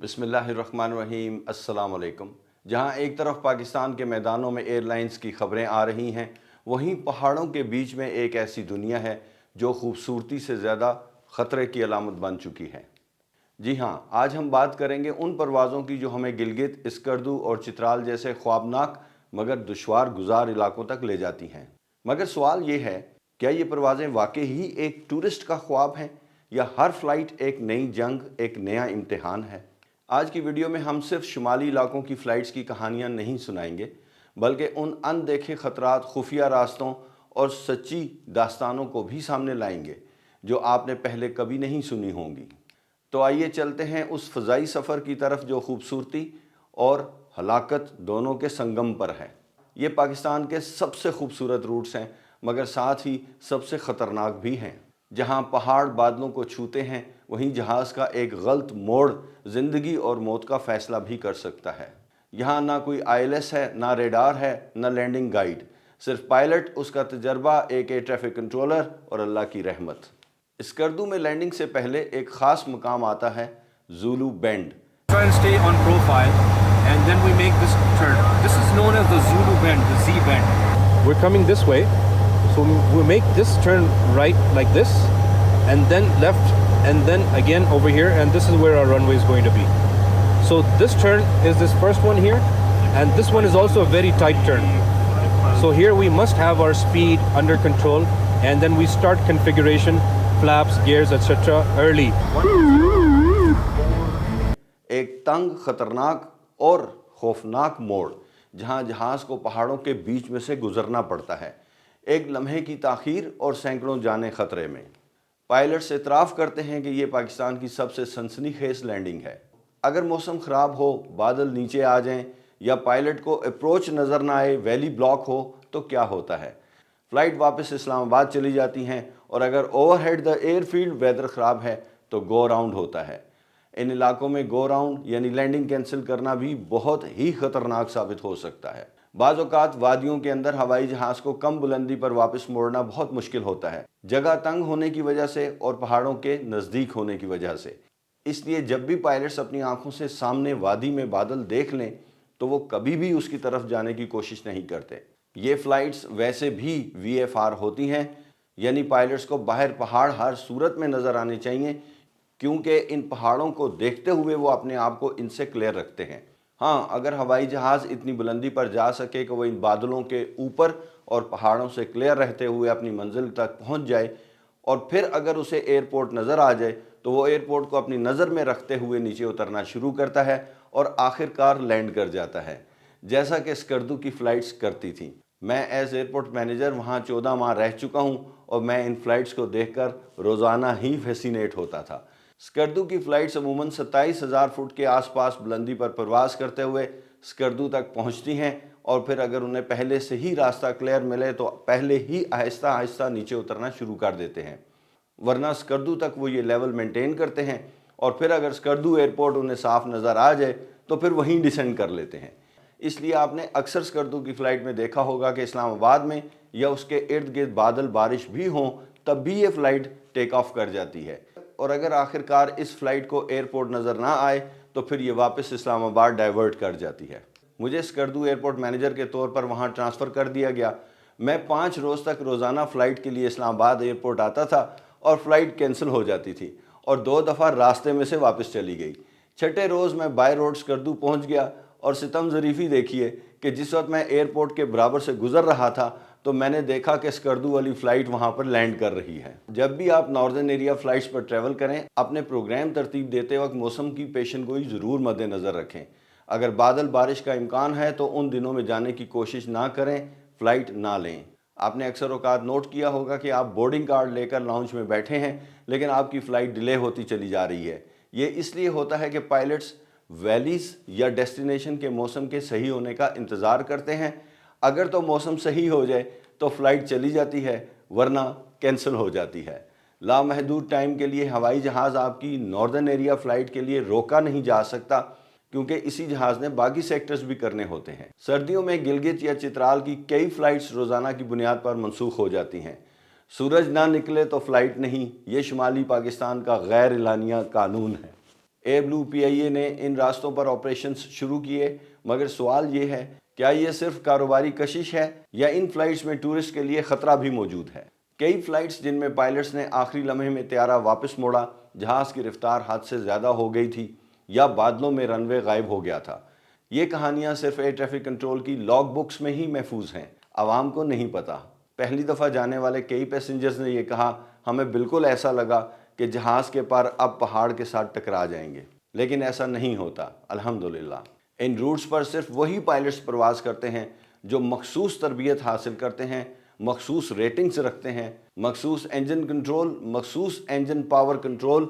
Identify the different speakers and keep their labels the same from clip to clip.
Speaker 1: बिस्मिल्लाहिर्रहमानिर्रहीम। अस्सलाम वालेकुम। जहाँ एक तरफ पाकिस्तान के मैदानों में एयरलाइंस की ख़बरें आ रही हैं, वहीं पहाड़ों के बीच में एक ऐसी दुनिया है जो खूबसूरती से ज़्यादा ख़तरे की अलामत बन चुकी है। जी हाँ, आज हम बात करेंगे उन परवाज़ों की जो हमें गिलगित, स्कर्दू और चित्राल जैसे ख्वाबनाक मगर दुश्वार गुजार इलाकों तक ले जाती हैं। मगर सवाल ये है, क्या ये परवाज़ें वाकई ही एक टूरिस्ट का ख्वाब हैं या हर फ़्लाइट एक नई जंग, एक नया इम्तिहान है? आज की वीडियो में हम सिर्फ शुमाली इलाकों की फ़्लाइट्स की कहानियाँ नहीं सुनाएंगे, बल्कि उन अनदेखे ख़तरात, खुफिया रास्तों और सच्ची दास्तानों को भी सामने लाएंगे जो आपने पहले कभी नहीं सुनी होंगी। तो आइए चलते हैं उस फ़ज़ाई सफ़र की तरफ जो खूबसूरती और हलाकत दोनों के संगम पर है। ये पाकिस्तान के सबसे खूबसूरत रूट्स हैं, मगर साथ ही सबसे ख़तरनाक भी हैं। जहाँ पहाड़ बादलों को छूते हैं, वहीं जहाज़ का एक गलत मोड़ ज़िंदगी और मौत का फ़ैसला भी कर सकता है। यहाँ ना कोई ILS है, ना रेडार है, ना लैंडिंग गाइड, सिर्फ पायलट, उसका तजर्बा, एक एयर ट्रैफिक कंट्रोलर और अल्लाह की रहमत। स्कर्दू में लैंडिंग से पहले एक ख़ास मकाम आता है, Zulu bend.
Speaker 2: Try and stay on profile, and then we make this turn. This is known as the Zulu bend, the Z bend. We're coming this way, so we make this turn right like this, and then left, and then again over here, and this is where our runway is going to be. So this turn is this first one here, and this one is also a very tight turn. So here we must have our speed under control, and then we start configuration, flaps, gears, etc. early.
Speaker 1: एक तंग, ख़तरनाक और खौफनाक मोड़ जहां जहाज़ को पहाड़ों के बीच में से गुजरना पड़ता है। एक लम्हे की ताख़ीर और सैकड़ों जाने ख़तरे में। पायलट्स एतराफ़ करते हैं कि ये पाकिस्तान की सबसे सनसनीखेज़ लैंडिंग है। अगर मौसम ख़राब हो, बादल नीचे आ जाएं या पायलट को अप्रोच नज़र ना आए, वैली ब्लॉक हो, तो क्या होता है? फ़्लाइट वापस इस्लामाबाद चली जाती हैं, और अगर ओवरहेड द एयरफील्ड वेदर ख़राब है तो गो राउंड होता है। इन इलाकों में गो राउंड यानी लैंडिंग कैंसिल करना भी बहुत ही ख़तरनाक साबित हो सकता है। बाज़ औक़ात वादियों के अंदर हवाई जहाज़ को कम बुलंदी पर वापस मोड़ना बहुत मुश्किल होता है, जगह तंग होने की वजह से और पहाड़ों के नज़दीक होने की वजह से। इसलिए जब भी पायलट्स अपनी आंखों से सामने वादी में बादल देख लें तो वो कभी भी उसकी तरफ जाने की कोशिश नहीं करते। ये फ़्लाइट्स वैसे भी VFR होती हैं, यानी पायलट्स को बाहर पहाड़ हर सूरत में नज़र आने चाहिए, क्योंकि इन पहाड़ों को देखते हुए वो अपने आप को इनसे क्लियर रखते हैं। हाँ, अगर हवाई जहाज़ इतनी बुलंदी पर जा सके कि वो इन बादलों के ऊपर और पहाड़ों से क्लियर रहते हुए अपनी मंजिल तक पहुंच जाए, और फिर अगर उसे एयरपोर्ट नज़र आ जाए तो वो एयरपोर्ट को अपनी नज़र में रखते हुए नीचे उतरना शुरू करता है और आखिरकार लैंड कर जाता है, जैसा कि स्कर्दू की फ़्लाइट्स करती थीं। मैं एज़ एयरपोर्ट मैनेजर वहाँ 14 माह रह चुका हूँ और मैं इन फ़्लाइट्स को देखकर रोज़ाना ही फैसिनेट होता था। स्कर्दू की फ़्लाइट्स अमूमन 27,000 फुट के आसपास बुलंदी पर परवाज़ करते हुए स्कर्दू तक पहुंचती हैं, और फिर अगर उन्हें पहले से ही रास्ता क्लियर मिले तो पहले ही आहिस्ता आहिस्ता नीचे उतरना शुरू कर देते हैं, वरना स्कर्दू तक वो ये लेवल मेंटेन करते हैं, और फिर अगर स्कर्दू एयरपोर्ट उन्हें साफ़ नज़र आ जाए तो फिर वहीं डिसेंड कर लेते हैं। इसलिए आपने अक्सर स्कर्दू की फ़्लाइट में देखा होगा कि इस्लामाबाद में या उसके इर्द गिर्द बादल बारिश भी हों, तब भी ये फ़्लाइट टेक ऑफ कर जाती है, और अगर आखिरकार इस फ़्लाइट को एयरपोर्ट नज़र ना आए तो फिर ये वापस इस्लामाबाद डाइवर्ट कर जाती है। मुझे स्कर्दू एयरपोर्ट मैनेजर के तौर पर वहाँ ट्रांसफ़र कर दिया गया। मैं 5 रोज़ तक रोज़ाना फ़्लाइट के लिए इस्लामाबाद एयरपोर्ट आता था और फ़्लाइट कैंसिल हो जाती थी और 2 दफ़ा रास्ते में से वापस चली गई। छठे रोज़ मैं बाय रोड स्कर्दू पहुँच गया, और सितम ज़रीफ़ी देखिए कि जिस वक्त मैं एयरपोर्ट के बराबर से गुज़र रहा था तो मैंने देखा कि स्कर्दू वाली फ़्लाइट वहाँ पर लैंड कर रही है। जब भी आप नॉर्दर्न एरिया फ़्लाइट्स पर ट्रैवल करें, अपने प्रोग्राम तरतीब देते वक्त मौसम की पेशन गोई ज़रूर मद्देनज़र रखें। अगर बादल बारिश का इम्कान है तो उन दिनों में जाने की कोशिश ना करें, फ़्लाइट ना लें। आपने अक्सर औक़ात नोट किया होगा कि आप बोर्डिंग कार्ड लेकर लाउंज में बैठे हैं, लेकिन आपकी फ़्लाइट डिले होती चली जा रही है। ये इसलिए होता है कि पायलट्स वैलीज़ या डेस्टिनेशन के मौसम के सही होने का इंतज़ार करते हैं। अगर तो मौसम सही हो जाए तो फ़्लाइट चली जाती है, वरना कैंसिल हो जाती है। लामहदूद टाइम के लिए हवाई जहाज़ आपकी नॉर्दर्न एरिया फ़्लाइट के लिए रोका नहीं जा सकता, क्योंकि इसी जहाज़ ने बाकी सेक्टर्स भी करने होते हैं। सर्दियों में गिलगित या चित्राल की कई फ़्लाइट्स रोज़ाना की बुनियाद पर मनसूख हो जाती हैं। सूरज ना निकले तो फ़्लाइट नहीं, ये शुमाली पाकिस्तान का गैर एलानिया कानून है। اے بلو PIA نے ان راستوں پر آپریشنز شروع کیے، مگر سوال یہ ہے کیا یہ صرف کاروباری کشش ہے یا ان فلائٹس میں ٹورسٹ کے لیے خطرہ بھی موجود ہے؟ کئی فلائٹس جن میں پائلٹس نے آخری لمحے میں طیارہ واپس موڑا، جہاز کی رفتار حد سے زیادہ ہو گئی تھی یا بادلوں میں رن وے غائب ہو گیا تھا، یہ کہانیاں صرف ایئر ٹریفک کنٹرول کی لاگ بکس میں ہی محفوظ ہیں، عوام کو نہیں پتہ۔ پہلی دفعہ جانے والے کئی پیسنجرز نے یہ کہا، ہمیں بالکل ایسا لگا کہ جہاز کے پر اب پہاڑ کے ساتھ ٹکرا جائیں گے، لیکن ایسا نہیں ہوتا الحمدللہ۔ ان روٹس پر صرف وہی پائلٹس پرواز کرتے ہیں جو مخصوص تربیت حاصل کرتے ہیں، مخصوص ریٹنگز رکھتے ہیں، مخصوص انجن کنٹرول، مخصوص انجن پاور کنٹرول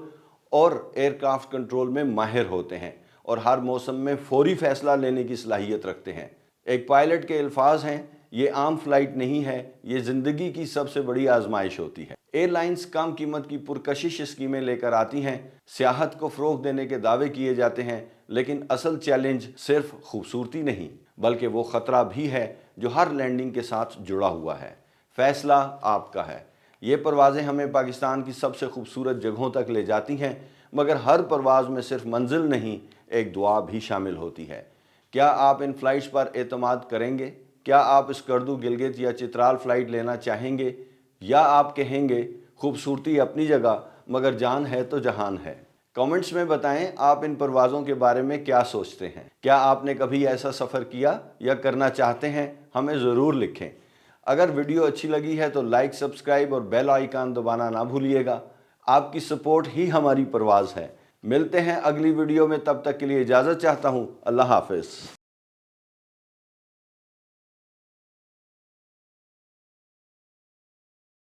Speaker 1: اور ایئرکرافٹ کنٹرول میں ماہر ہوتے ہیں، اور ہر موسم میں فوری فیصلہ لینے کی صلاحیت رکھتے ہیں۔ ایک پائلٹ کے الفاظ ہیں، یہ عام فلائٹ نہیں ہے، یہ زندگی کی سب سے بڑی آزمائش ہوتی ہے۔ ایئر لائنز کم قیمت کی پرکشش اسکیمیں لے کر آتی ہیں، سیاحت کو فروغ دینے کے دعوے کیے جاتے ہیں، لیکن اصل چیلنج صرف خوبصورتی نہیں بلکہ وہ خطرہ بھی ہے جو ہر لینڈنگ کے ساتھ جڑا ہوا ہے۔ فیصلہ آپ کا ہے۔ یہ پروازیں ہمیں پاکستان کی سب سے خوبصورت جگہوں تک لے جاتی ہیں، مگر ہر پرواز میں صرف منزل نہیں، ایک دعا بھی شامل ہوتی ہے۔ کیا آپ ان فلائٹس پر اعتماد کریں گے؟ کیا آپ اسکردو، گلگت یا چترال فلائٹ لینا چاہیں گے، یا آپ کہیں گے خوبصورتی اپنی جگہ مگر جان ہے تو جہان ہے؟ کامنٹس میں بتائیں آپ ان پروازوں کے بارے میں کیا سوچتے ہیں۔ کیا آپ نے کبھی ایسا سفر کیا یا کرنا چاہتے ہیں؟ ہمیں ضرور لکھیں۔ اگر ویڈیو اچھی لگی ہے تو لائک، سبسکرائب اور بیل آئیکن دبانا نہ بھولیے گا۔ آپ کی سپورٹ ہی ہماری پرواز ہے۔ ملتے ہیں اگلی ویڈیو میں، تب تک کے لیے اجازت چاہتا ہوں۔ اللہ حافظ۔